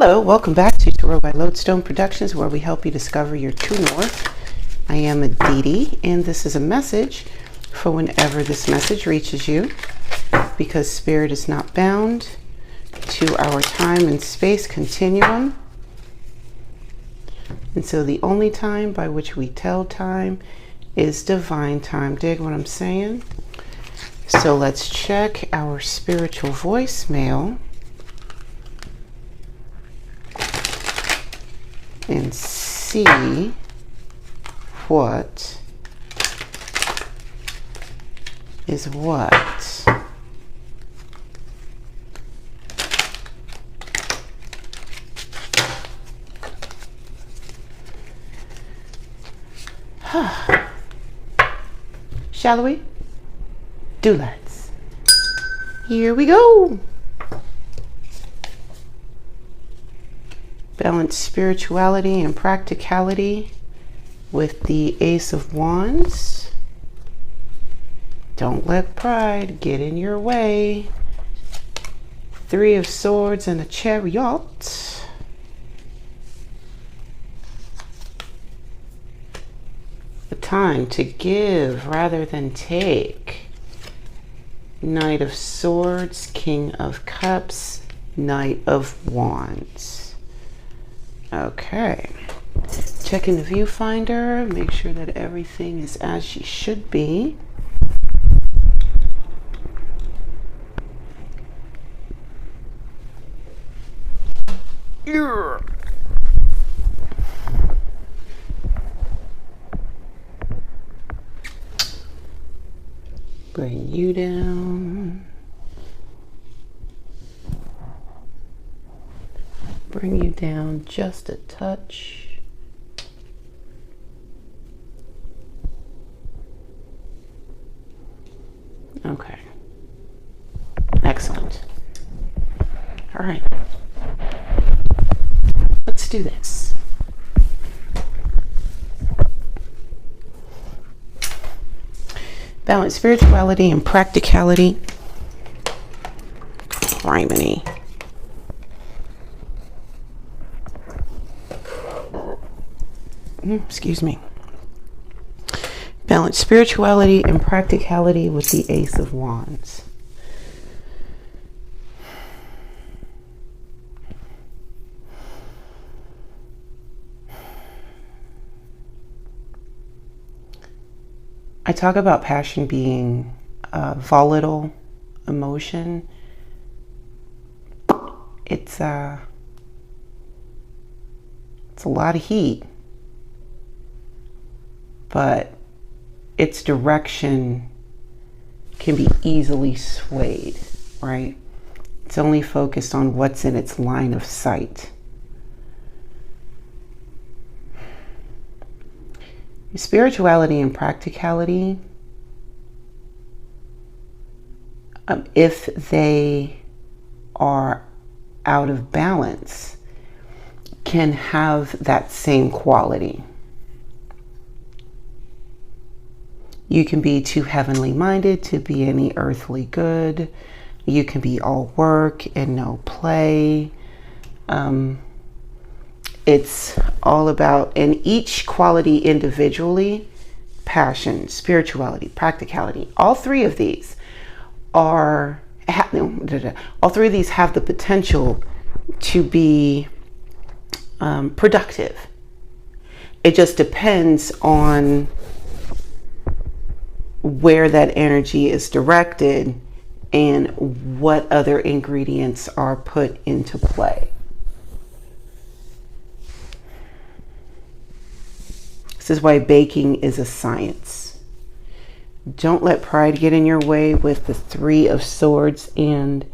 Hello, welcome back to Tarot by Lodestone Productions, where we help you discover your true north. I am Aditi, and this is a message for whenever this message reaches you, because Spirit is not bound to our time and space continuum. And so the only time by which we tell time is divine time. Dig what I'm saying? So let's check our spiritual voicemail and see what is what. Shall we? Do let's. Here we go. Balance spirituality and practicality with the Ace of Wands. Don't let pride get in your way. Three of Swords and a Chariot. The time to give rather than take. Knight of Swords, King of Cups, Knight of Wands. Okay, checking the viewfinder, make sure that everything is as she should be. Yeah. Bring you down. Bring you down just a touch. Okay. Excellent. All right. Let's do this. Balance spirituality and practicality. Criminy. Excuse me. Balance spirituality and practicality with the Ace of Wands. I talk about passion being a volatile emotion. It's a lot of heat, but its direction can be easily swayed, right? It's only focused on what's in its line of sight. Spirituality and practicality, if they are out of balance, can have that same quality. You can be too heavenly minded to be any earthly good. You can be all work and no play. It's all about, and each quality individually, passion, spirituality, practicality, all three of these have the potential to be productive. It just depends on where that energy is directed and what other ingredients are put into play. This is why baking is a science. Don't let pride get in your way with the Three of Swords and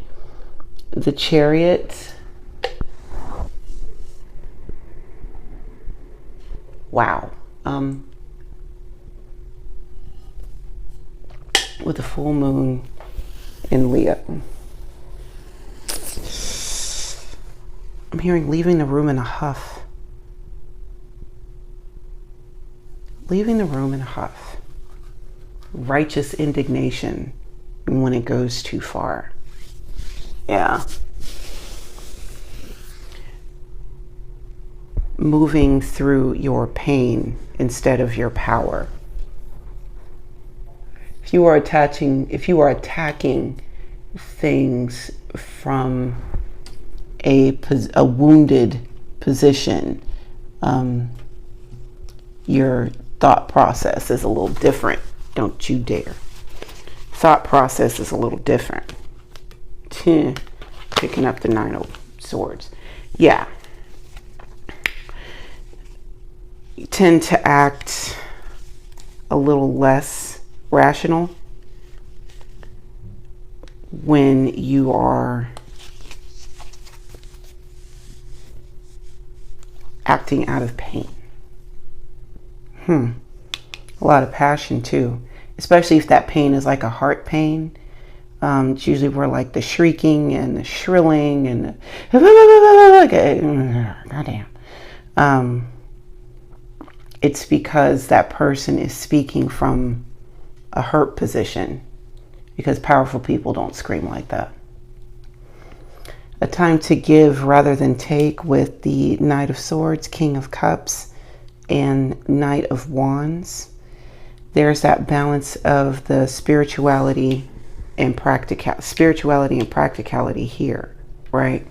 the Chariot. Wow. With the full moon in Leo. I'm hearing leaving the room in a huff. Leaving the room in a huff. Righteous indignation when it goes too far. Yeah. moving through your pain instead of your power. If you are attacking things from a wounded position, your thought process is a little different. Don't you dare. Thought process is a little different. Picking up the Nine of Swords. Yeah. You tend to act a little less rational when you are acting out of pain. A lot of passion too, especially if that pain is like a heart pain. It's usually where like the shrieking and the shrilling and the goddamn. It's because that person is speaking from a hurt position, because powerful people don't scream like that. A time to give rather than take with the Knight of Swords, King of Cups, and Knight of Wands. There's that balance of the spirituality and practicality here, right?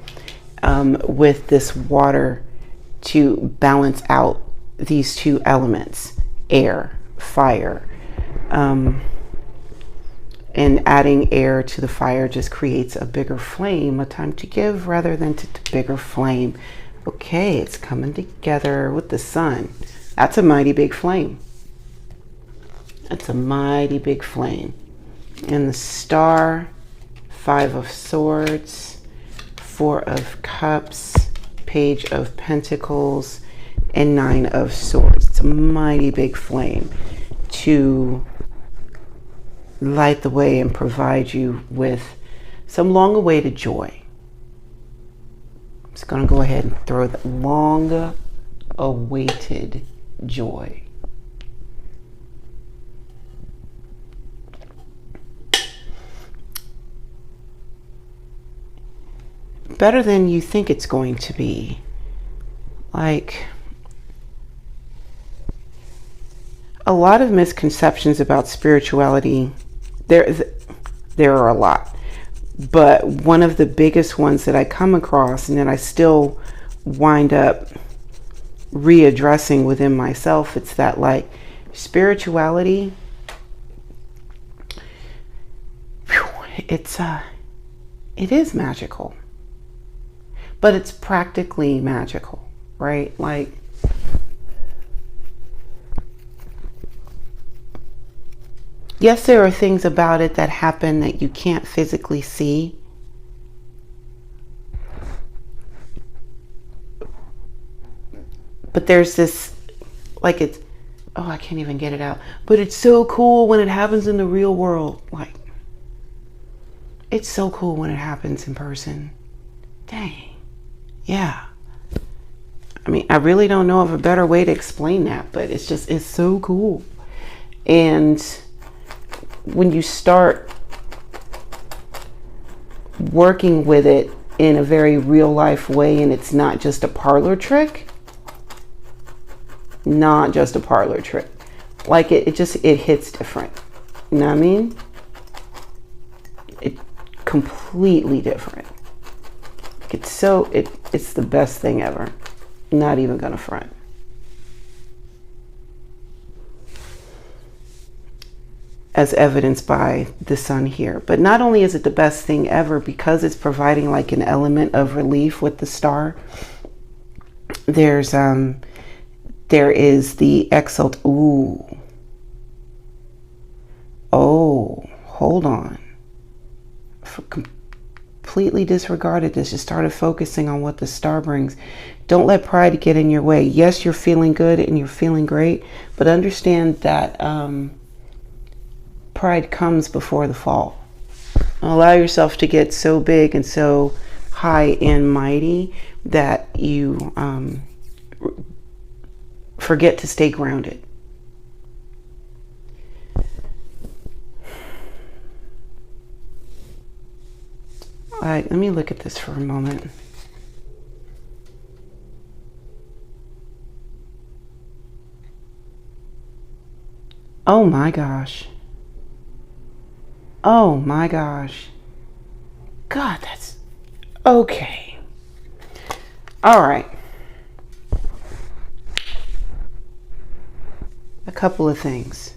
With this water to balance out these two elements, air, fire. And adding air to the fire just creates a bigger flame, a time to give rather than to bigger flame. Okay, it's coming together with the sun. That's a mighty big flame. That's a mighty big flame. And the star, Five of Swords, Four of Cups, Page of Pentacles, and Nine of Swords. It's a mighty big flame to light the way and provide you with some long-awaited joy. I'm just going to go ahead and throw the long-awaited joy. Better than you think it's going to be. Like, a lot of misconceptions about spirituality. There are a lot, but one of the biggest ones that I come across and that I still wind up readdressing within myself, it's that like spirituality, it is magical, but it's practically magical, right? Like, yes, there are things about it that happen that you can't physically see. But there's this, like, it's, oh, I can't even get it out. But it's so cool when it happens in the real world. Like, it's so cool when it happens in person. Dang. Yeah. I mean, I really don't know of a better way to explain that, but it's just, it's so cool. And when you start working with it in a very real life way, and it's not just a parlor trick, like it hits different. You know what I mean? It completely different. It's the best thing ever. Not even gonna front. As evidenced by the sun here. But not only is it the best thing ever because it's providing like an element of relief with the star, there is the exalt. Ooh. Oh, hold on. Completely disregarded this. Just started focusing on what the star brings. Don't let pride get in your way. Yes, you're feeling good and you're feeling great, but understand that pride comes before the fall. Allow yourself to get so big and so high and mighty that you forget to stay grounded. All right, let me look at this for a moment. Oh my gosh. Oh my gosh. God, that's okay. All right. A couple of things.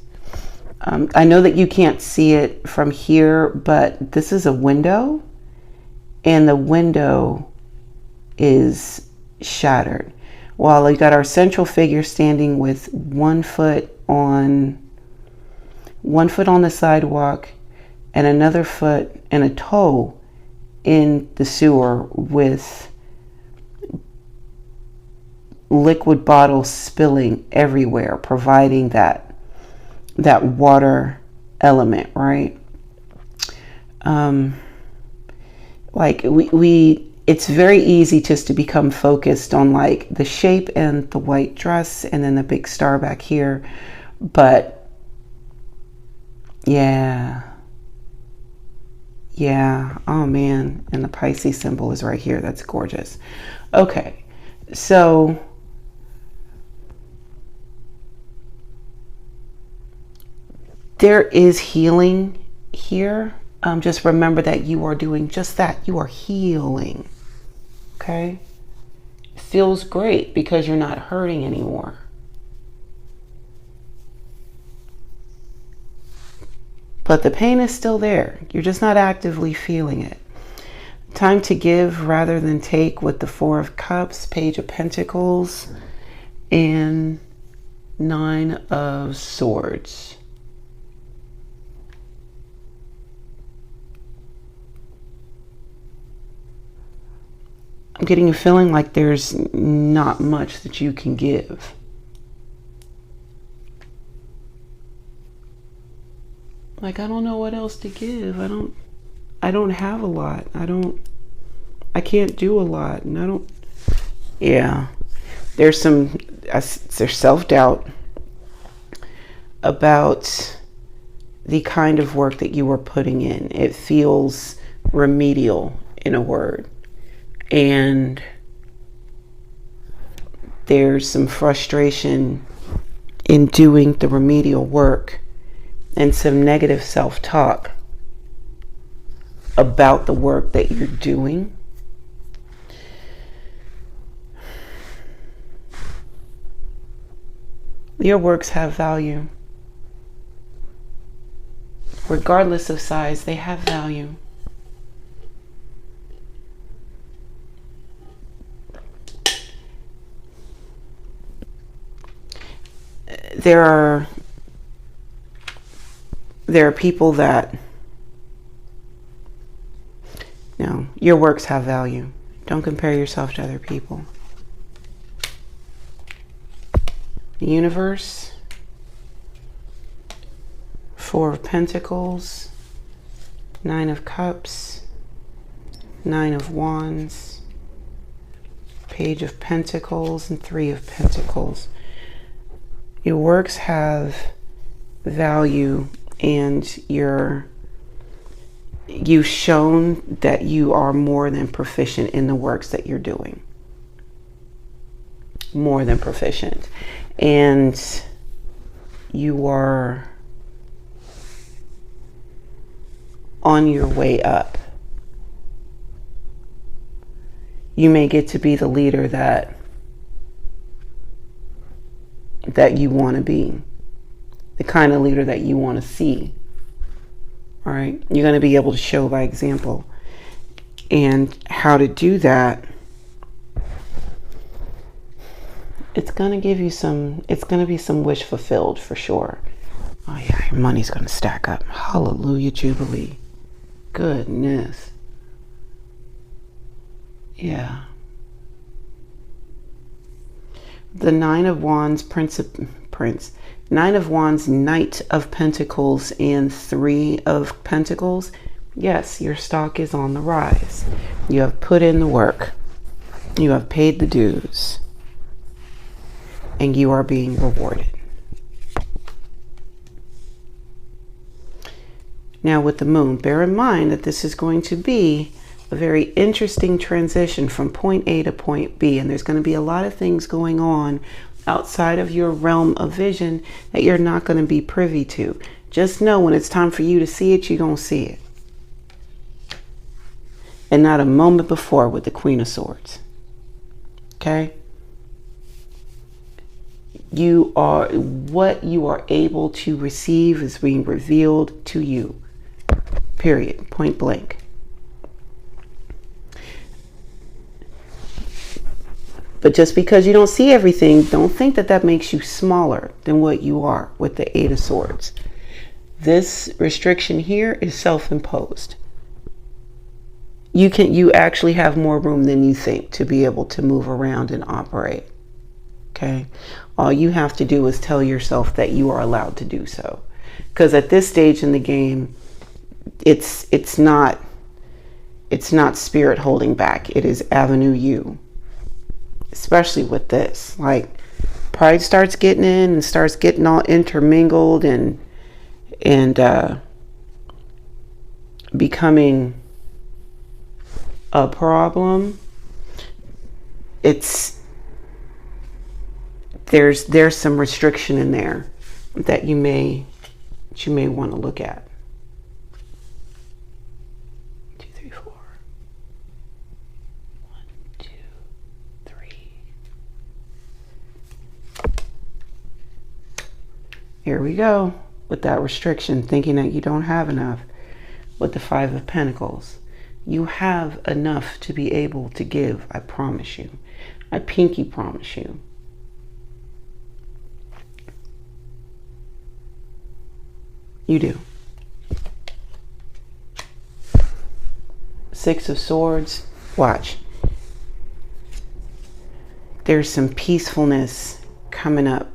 I know that you can't see it from here, but this is a window, and the window is shattered. While we got our central figure standing with one foot on the sidewalk and another foot and a toe in the sewer with liquid bottles spilling everywhere, providing that water element, right? Like we it's very easy just to become focused on like the shape and the white dress and then the big star back here. But yeah, oh man, and the Pisces symbol is right here. That's gorgeous. Okay, so there is healing here. Just remember that you are doing just that. You are healing. Okay? It feels great because you're not hurting anymore. But the pain is still there. You're just not actively feeling it. Time to give rather than take with the Four of Cups, Page of Pentacles, and Nine of Swords. I'm getting a feeling like there's not much that you can give. Like, I don't know what else to give. I don't have a lot. I can't do a lot. And yeah. There's self-doubt about the kind of work that you are putting in. It feels remedial, in a word. And there's some frustration in doing the remedial work and some negative self-talk about the work that you're doing. Your works have value. Regardless of size, they have value. There are people that, no, your works have value. Don't compare yourself to other people. The universe, Four of Pentacles, Nine of Cups, Nine of Wands, Page of Pentacles, and Three of Pentacles. Your works have value, and you've shown that you are more than proficient in the works that you're doing. More than proficient. And you are on your way up. You may get to be the leader that you want to be, the kind of leader that you want to see. All right, you're going to be able to show by example, and how to do that. It's going to give you some, it's going to be some wish fulfilled for sure. Oh yeah, your money's going to stack up. Hallelujah, Jubilee. Goodness. Yeah. The Nine of Wands, Nine of Wands, Knight of Pentacles, and Three of Pentacles. Yes, your stock is on the rise. You have put in the work. You have paid the dues. And you are being rewarded. Now with the moon, bear in mind that this is going to be a very interesting transition from point A to point B, and there's going to be a lot of things going on outside of your realm of vision that you're not going to be privy to. Just know when it's time for you to see it, you're going to see it. And not a moment before with the Queen of Swords. Okay? What you are able to receive is being revealed to you. Period. Point blank. But just because you don't see everything, don't think that that makes you smaller than what you are with the Eight of Swords. This restriction here is self-imposed. You actually have more room than you think to be able to move around and operate. Okay? All you have to do is tell yourself that you are allowed to do so. Because at this stage in the game, it's not spirit holding back. It is Avenue U. Especially with this. Like, pride starts getting in and starts getting all intermingled and becoming a problem. There's some restriction in there that you may want to look at. 2, 3, 4. 1, 2, 3. Here we go with that restriction, thinking that you don't have enough. With the Five of Pentacles, you have enough to be able to give. I promise you. I pinky promise you. You do. Six of Swords. Watch. There's some peacefulness coming up.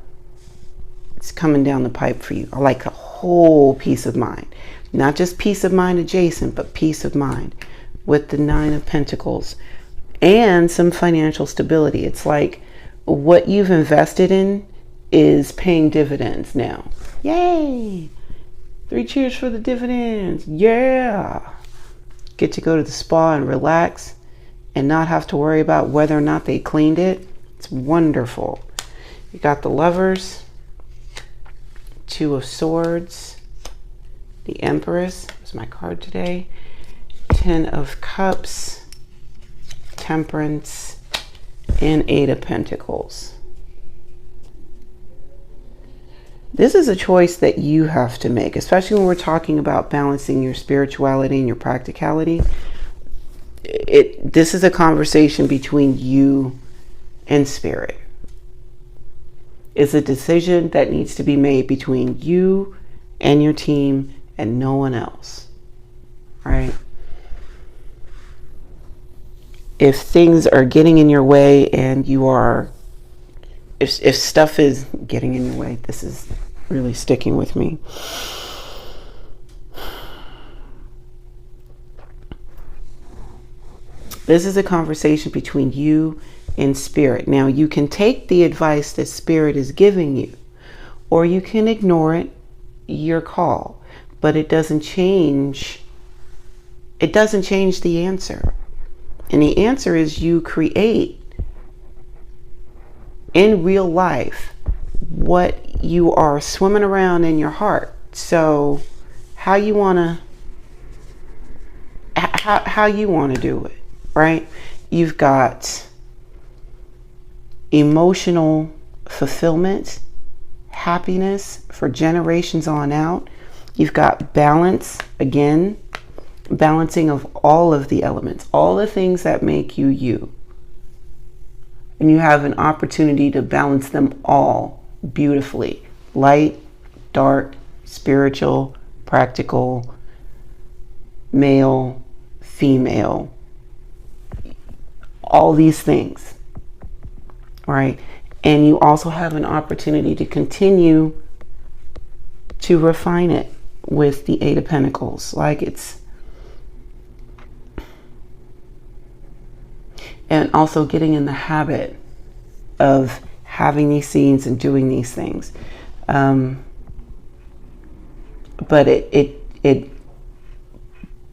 It's coming down the pipe for you. I like a whole peace of mind. Not just peace of mind adjacent, but peace of mind with the Nine of Pentacles and some financial stability. It's like what you've invested in is paying dividends now. Yay! 3 cheers for the dividends. Yeah! Get to go to the spa and relax and not have to worry about whether or not they cleaned it. It's wonderful. You got the Lovers, Two of Swords, the Empress was my card today, 10 of Cups, Temperance, and 8 of Pentacles. This is a choice that you have to make, especially when we're talking about balancing your spirituality and your practicality. This is a conversation between you and spirit. It's a decision that needs to be made between you and your team and no one else. Right? If things are getting in your way and you are, if stuff is getting in your way, this is really sticking with me. This is a conversation between you and spirit. Now, you can take the advice that spirit is giving you, or you can ignore it, your call, but it doesn't change the answer. And the answer is you create in real life what you are swimming around in your heart. So how you want to do it, right? You've got emotional fulfillment, happiness for generations on out. You've got balance, again, balancing of all of the elements, all the things that make you you. And you have an opportunity to balance them all beautifully. Light, dark, spiritual, practical, male, female, all these things, right? And you also have an opportunity to continue to refine it with the Eight of Pentacles. And also getting in the habit of having these scenes and doing these things. But it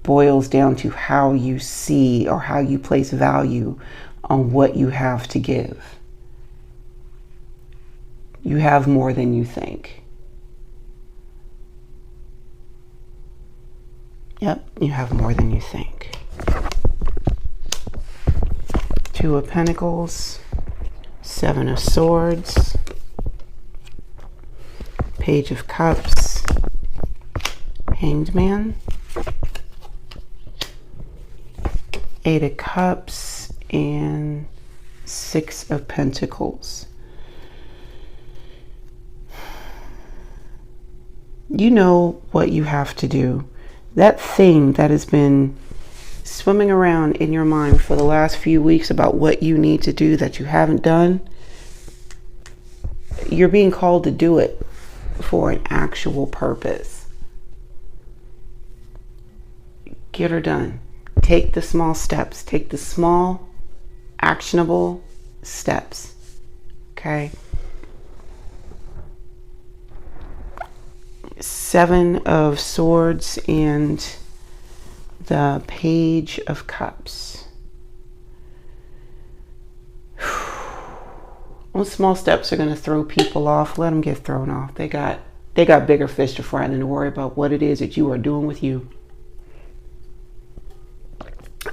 boils down to how you see or how you place value on what you have to give. You have more than you think. Yep, you have more than you think. Two of Pentacles, Seven of Swords, Page of Cups, Hanged Man, Eight of Cups, and Six of Pentacles. You know what you have to do. That thing that has been swimming around in your mind for the last few weeks about what you need to do that you haven't done, you're being called to do it for an actual purpose. Get her done. Take the small steps. Take the small, actionable steps. Okay? Seven of Swords and the Page of Cups. Those small steps are going to throw people off. Let them get thrown off. They got bigger fish to fry than to worry about what it is that you are doing with you.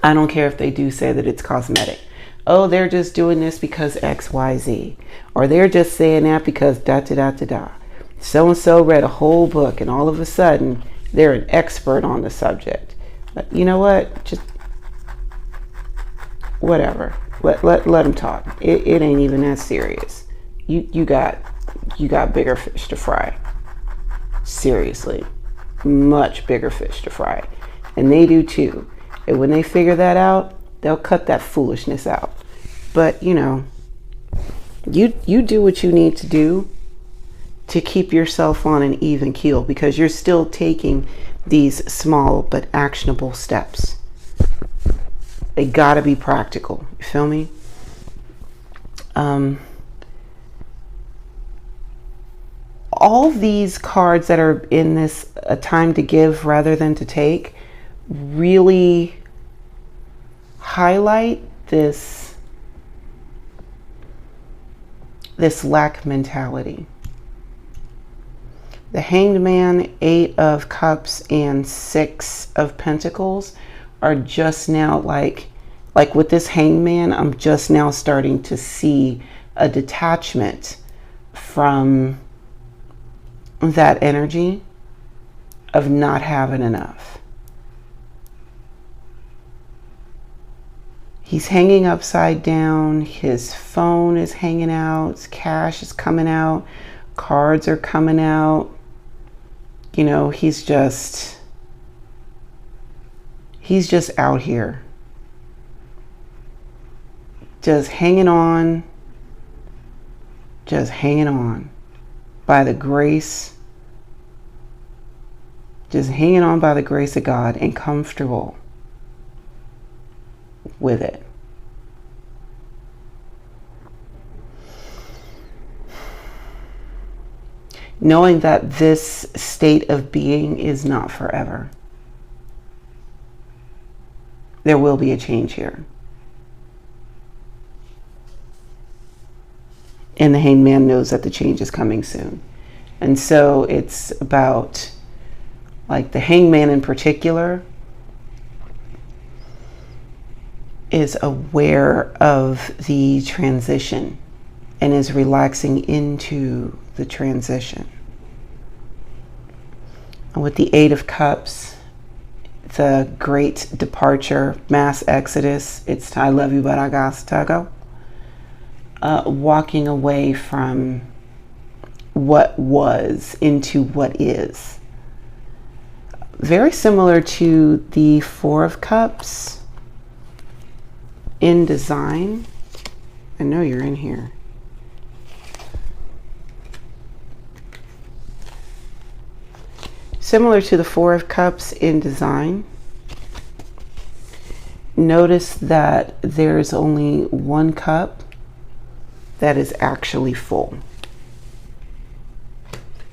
I don't care if they do say that it's cosmetic. Oh, they're just doing this because X, Y, Z. Or they're just saying that because da da da da da. So-and-so read a whole book and all of a sudden they're an expert on the subject. But you know what? Just whatever. Let them talk. It ain't even that serious. You got bigger fish to fry. Seriously. Much bigger fish to fry. And they do too. And when they figure that out, they'll cut that foolishness out. But you know, you do what you need to do to keep yourself on an even keel, because you're still taking these small but actionable steps. They gotta be practical. You feel me? All these cards that are in this a time to give rather than to take really highlight this lack mentality. The Hanged Man, Eight of Cups, and Six of Pentacles are just now like with this Hanged Man, I'm just now starting to see a detachment from that energy of not having enough. He's hanging upside down. His phone is hanging out. Cash is coming out. Cards are coming out. You know, he's just out here. Just hanging on. Just hanging on by the grace. Just hanging on by the grace of God and comfortable with it. Knowing that this state of being is not forever. There will be a change here. And the Hanged Man knows that the change is coming soon. And so it's about, like, the Hanged Man in particular is aware of the transition and is relaxing into the transition. And with the Eight of Cups, the great departure, mass exodus, it's I love you but I got to go. Walking away from what was into what is. Very similar to the Four of Cups in design. I know you're in here. Similar to the Four of Cups in design. Notice that there's only one cup that is actually full.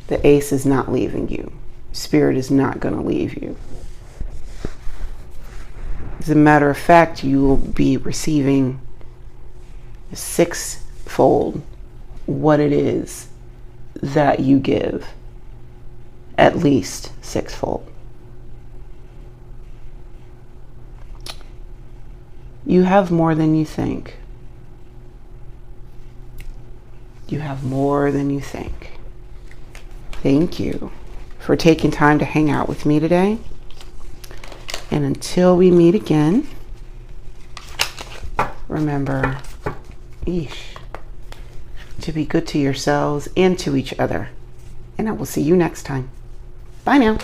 The Ace is not leaving you. Spirit is not going to leave you. As a matter of fact, you will be receiving sixfold what it is that you give at least sixfold. You have more than you think. You have more than you think. Thank you for taking time to hang out with me today. And until we meet again, remember, to be good to yourselves and to each other. And I will see you next time. Bye now.